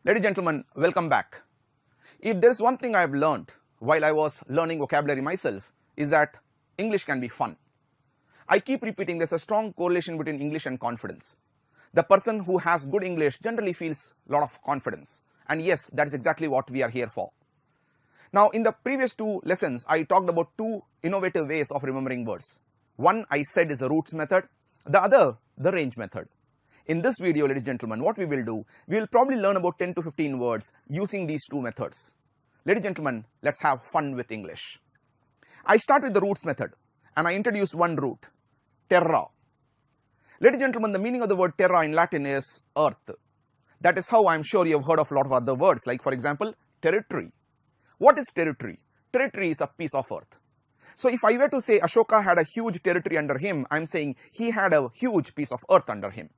Ladies and gentlemen, welcome back. If there is one thing I have learned while I was learning vocabulary myself, is that English can be fun. I keep repeating there's a strong correlation between English and confidence. The person who has good English generally feels a lot of confidence, and yes, that is exactly what we are here for. Now, in the previous two lessons, I talked about two innovative ways of remembering words. One I said is the roots method, the other the range method. In this video, ladies and gentlemen, what we will do, we will probably learn about 10 to 15 words using these two methods. Ladies and gentlemen, let's have fun with English. I start with the roots method and I introduce one root, terra. Ladies and gentlemen, the meaning of the word terra in Latin is earth. That is how I am sure you have heard of a lot of other words, like for example, territory. What is territory? Territory is a piece of earth. So if I were to say Ashoka had a huge territory under him, I am saying he had a huge piece of earth under him.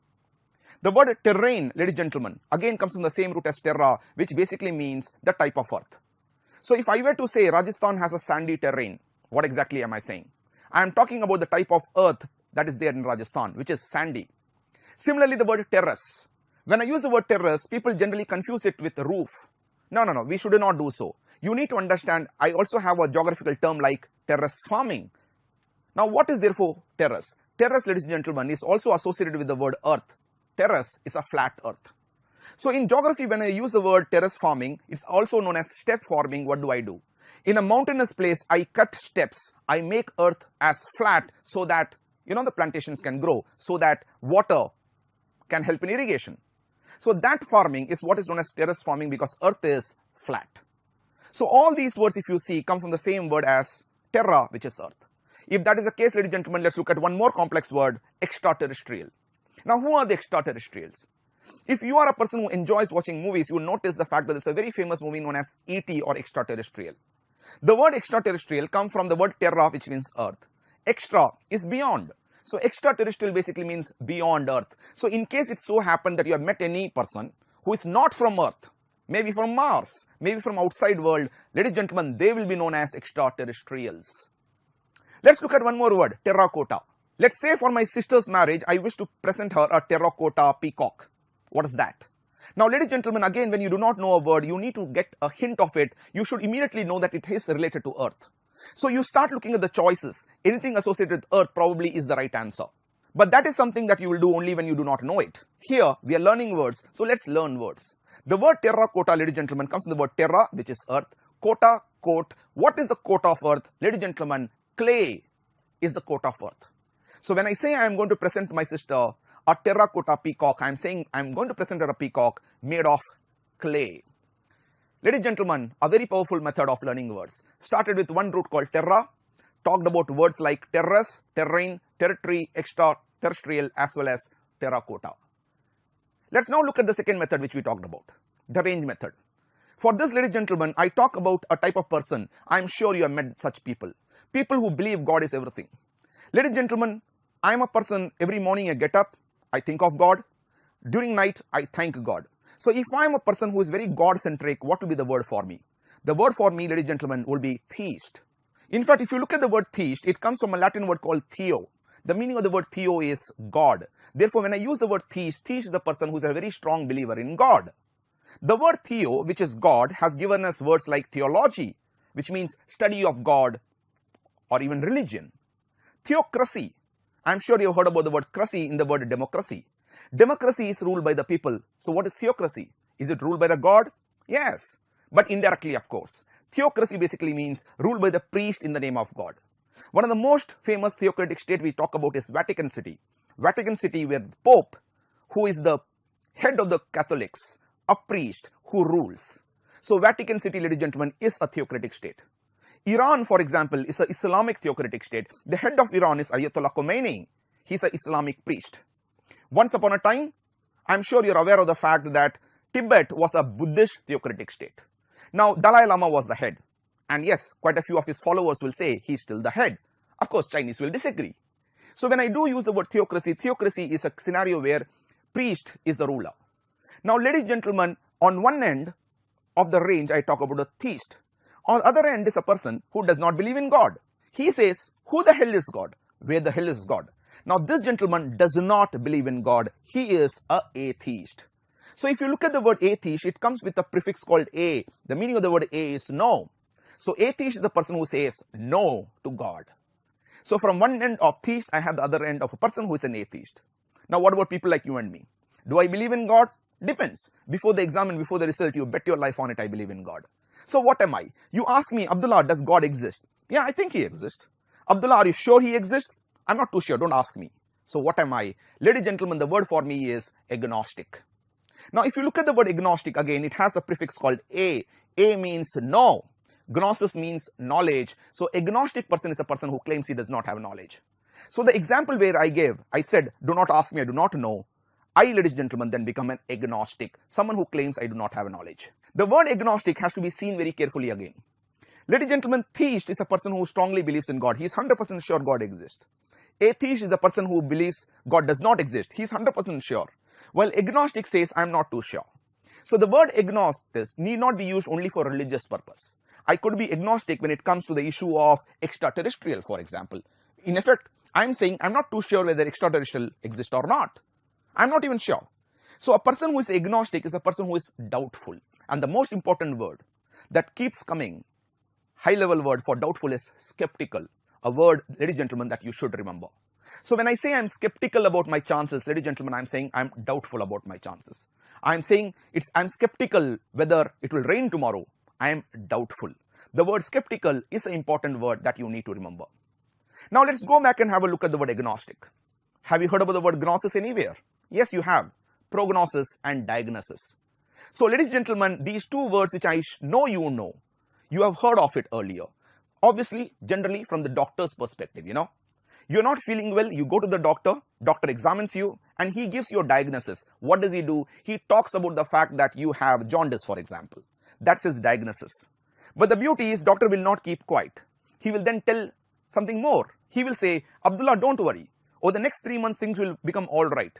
The word terrain, ladies and gentlemen, again comes from the same root as terra, which basically means the type of earth. So if I were to say Rajasthan has a sandy terrain, what exactly am I saying? I am talking about the type of earth that is there in Rajasthan, which is sandy. Similarly, the word terrace. When I use the word terrace, people generally confuse it with roof. No, we should not do so. You need to understand, I also have a geographical term like terrace farming. Now, what is therefore terrace? Terrace, ladies and gentlemen, is also associated with the word earth. Terrace is a flat earth. So in geography, when I use the word terrace farming, it's also known as step farming. What do I do? In a mountainous place, I cut steps. I make earth as flat so that, the plantations can grow, so that water can help in irrigation. So that farming is what is known as terrace farming because earth is flat. So all these words, if you see, come from the same word as terra, which is earth. If that is the case, ladies and gentlemen, let's look at one more complex word, extraterrestrial. Now, who are the extraterrestrials? If you are a person who enjoys watching movies, you will notice the fact that there's a very famous movie known as E.T. or extraterrestrial. The word extraterrestrial comes from the word terra, which means earth. Extra is beyond. So extraterrestrial basically means beyond earth. So in case it so happened that you have met any person who is not from earth, maybe from Mars, maybe from outside world, ladies and gentlemen, they will be known as extraterrestrials. Let's look at one more word, terracotta. Let's say for my sister's marriage, I wish to present her a terracotta peacock. What is that? Now, ladies and gentlemen, again, when you do not know a word, you need to get a hint of it. You should immediately know that it is related to earth. So you start looking at the choices. Anything associated with earth probably is the right answer. But that is something that you will do only when you do not know it. Here, we are learning words, so let's learn words. The word terracotta, ladies and gentlemen, comes from the word terra, which is earth. Cotta, coat. What is the coat of earth? Ladies and gentlemen, clay is the coat of earth. So when I say I am going to present my sister a terracotta peacock, I am saying I am going to present her a peacock made of clay. Ladies and gentlemen, a very powerful method of learning words. Started with one root called terra, talked about words like terrace, terrain, territory, extraterrestrial, as well as terracotta. Let's now look at the second method which we talked about, the range method. For this, ladies and gentlemen, I talk about a type of person. I am sure you have met such people. People who believe God is everything. Ladies and gentlemen, I am a person, every morning I get up, I think of God. During night, I thank God. So if I am a person who is very God-centric, what will be the word for me? The word for me, ladies and gentlemen, will be theist. In fact, if you look at the word theist, it comes from a Latin word called theo. The meaning of the word theo is God. Therefore, when I use the word theist, theist is the person who is a very strong believer in God. The word theo, which is God, has given us words like theology, which means study of God or even religion. Theocracy. I am sure you have heard about the word cracy in the word democracy. Democracy is ruled by the people. So what is theocracy? Is it ruled by the God? Yes, but indirectly, of course. Theocracy basically means ruled by the priest in the name of God. One of the most famous theocratic states we talk about is Vatican City. Vatican City, where the Pope, who is the head of the Catholics, a priest who rules. So Vatican City, ladies and gentlemen, is a theocratic state. Iran, for example, is an Islamic theocratic state. The head of Iran is Ayatollah Khomeini. He is an Islamic priest. Once upon a time, I am sure you are aware of the fact that Tibet was a Buddhist theocratic state. Now, Dalai Lama was the head. And yes, quite a few of his followers will say he is still the head. Of course, Chinese will disagree. So when I do use the word theocracy, theocracy is a scenario where priest is the ruler. Now, ladies and gentlemen, on one end of the range, I talk about a theist. On the other end is a person who does not believe in God. He says, who the hell is God? Where the hell is God? Now, this gentleman does not believe in God. He is an atheist. So if you look at the word atheist, it comes with a prefix called a. The meaning of the word a is no. So atheist is the person who says no to God. So from one end of theist, I have the other end of a person who is an atheist. Now what about people like you and me? Do I believe in God? Depends. Before the exam and before the result, you bet your life on it, I believe in God. So what am I? You ask me, Abdullah, does God exist? Yeah, I think he exists. Abdullah, are you sure he exists? I'm not too sure, don't ask me. So what am I? Ladies and gentlemen, the word for me is agnostic. Now if you look at the word agnostic, again, it has a prefix called a. A means no. Gnosis means knowledge. So agnostic person is a person who claims he does not have knowledge. So the example where I gave, I said, do not ask me, I do not know. I, ladies and gentlemen, then become an agnostic, someone who claims I do not have knowledge. The word agnostic has to be seen very carefully again. Ladies and gentlemen, theist is a person who strongly believes in God. He is 100% sure God exists. Atheist is a person who believes God does not exist. He is 100% sure. While agnostic says, I am not too sure. So the word agnostic need not be used only for religious purpose. I could be agnostic when it comes to the issue of extraterrestrial, for example. In effect, I am saying I am not too sure whether extraterrestrial exists or not. I am not even sure. So a person who is agnostic is a person who is doubtful. And the most important word that keeps coming, high level word for doubtful, is skeptical. A word, ladies and gentlemen, that you should remember. So when I say I am skeptical about my chances, ladies and gentlemen, I am saying I am doubtful about my chances. I am saying I am skeptical whether it will rain tomorrow. I am doubtful. The word skeptical is an important word that you need to remember. Now let's go back and have a look at the word agnostic. Have you heard about the word gnosis anywhere? Yes, you have. Prognosis and diagnosis. So ladies and gentlemen, these two words which I know you know, you have heard of it earlier. Obviously, generally from the doctor's perspective, You're not feeling well, you go to the doctor examines you and he gives you a diagnosis. What does he do? He talks about the fact that you have jaundice, for example. That's his diagnosis. But the beauty is doctor will not keep quiet. He will then tell something more. He will say, Abdullah, don't worry. Over the next 3 months, things will become all right.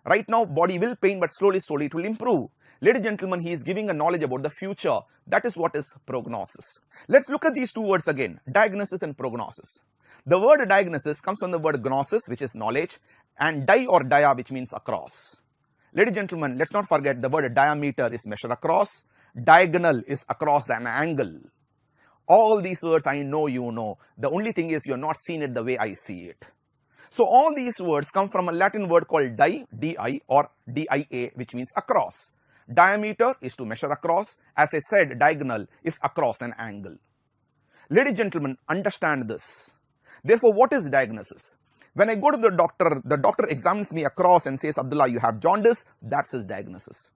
Right now, body will pain, but slowly it will improve. Ladies and gentlemen, he is giving a knowledge about the future. That is what is prognosis. Let's look at these two words again, diagnosis and prognosis. The word diagnosis comes from the word gnosis, which is knowledge, and di or dia, which means across. Ladies and gentlemen, let's not forget the word diameter is measure across, diagonal is across an angle. All these words I know you know. The only thing is you have not seen it the way I see it. So all these words come from a Latin word called di, di or dia, which means across. Diameter is to measure across. As I said, diagonal is across an angle. Ladies and gentlemen, understand this. Therefore, what is diagnosis? When I go to the doctor examines me across and says, Abdullah, you have jaundice. That's his diagnosis.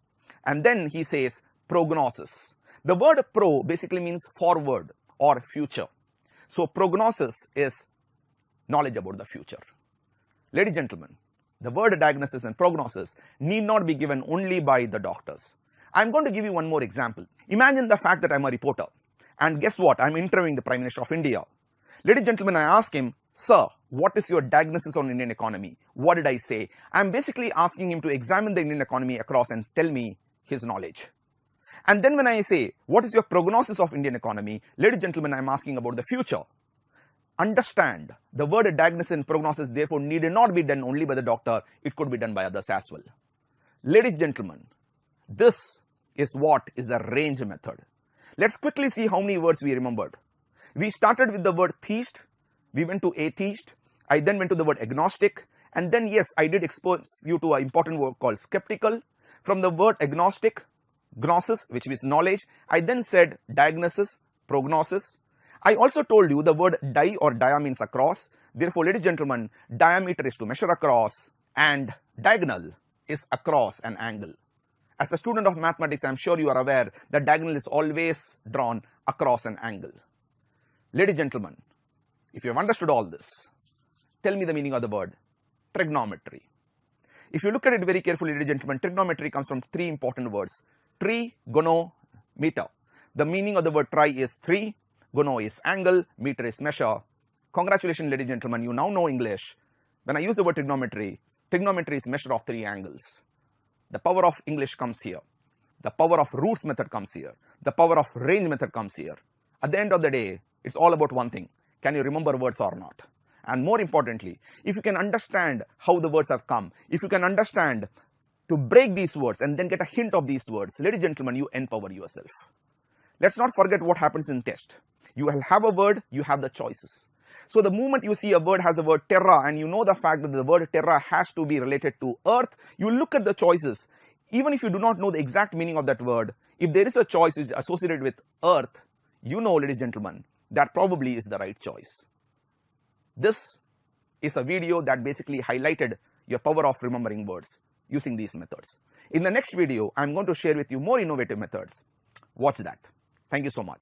And then he says prognosis. The word pro basically means forward or future. So prognosis is knowledge about the future. Ladies and gentlemen, the word diagnosis and prognosis need not be given only by the doctors. I'm going to give you one more example. Imagine the fact that I'm a reporter. And guess what? I'm interviewing the Prime Minister of India. Ladies and gentlemen, I ask him, sir, what is your diagnosis on Indian economy? What did I say? I'm basically asking him to examine the Indian economy across and tell me his knowledge. And then when I say, what is your prognosis of Indian economy? Ladies and gentlemen, I'm asking about the future. Understand, the word diagnosis and prognosis therefore need not be done only by the doctor, it could be done by others as well. Ladies and gentlemen, this is what is the range method. Let's quickly see how many words we remembered. We started with the word theist, we went to atheist, I then went to the word agnostic, and then yes, I did expose you to an important word called skeptical. From the word agnostic, gnosis, which means knowledge, I then said diagnosis, prognosis. I also told you the word di or dia means across. Therefore, ladies and gentlemen, diameter is to measure across and diagonal is across an angle. As a student of mathematics, I am sure you are aware that diagonal is always drawn across an angle. Ladies and gentlemen, if you have understood all this, tell me the meaning of the word trigonometry. If you look at it very carefully, ladies and gentlemen, trigonometry comes from three important words. Trigonometer. The meaning of the word tri is three. Gono is angle, meter is measure. Congratulations, ladies and gentlemen, you now know English. When I use the word trigonometry, trigonometry is measure of three angles. The power of English comes here. The power of roots method comes here. The power of range method comes here. At the end of the day, it's all about one thing. Can you remember words or not? And more importantly, if you can understand how the words have come, if you can understand to break these words and then get a hint of these words, ladies and gentlemen, you empower yourself. Let's not forget what happens in test. You will have a word, you have the choices. So the moment you see a word has the word terra and you know the fact that the word terra has to be related to earth, you look at the choices. Even if you do not know the exact meaning of that word, if there is a choice which is associated with earth, you know, ladies and gentlemen, that probably is the right choice. This is a video that basically highlighted your power of remembering words using these methods. In the next video, I'm going to share with you more innovative methods. Watch that. Thank you so much.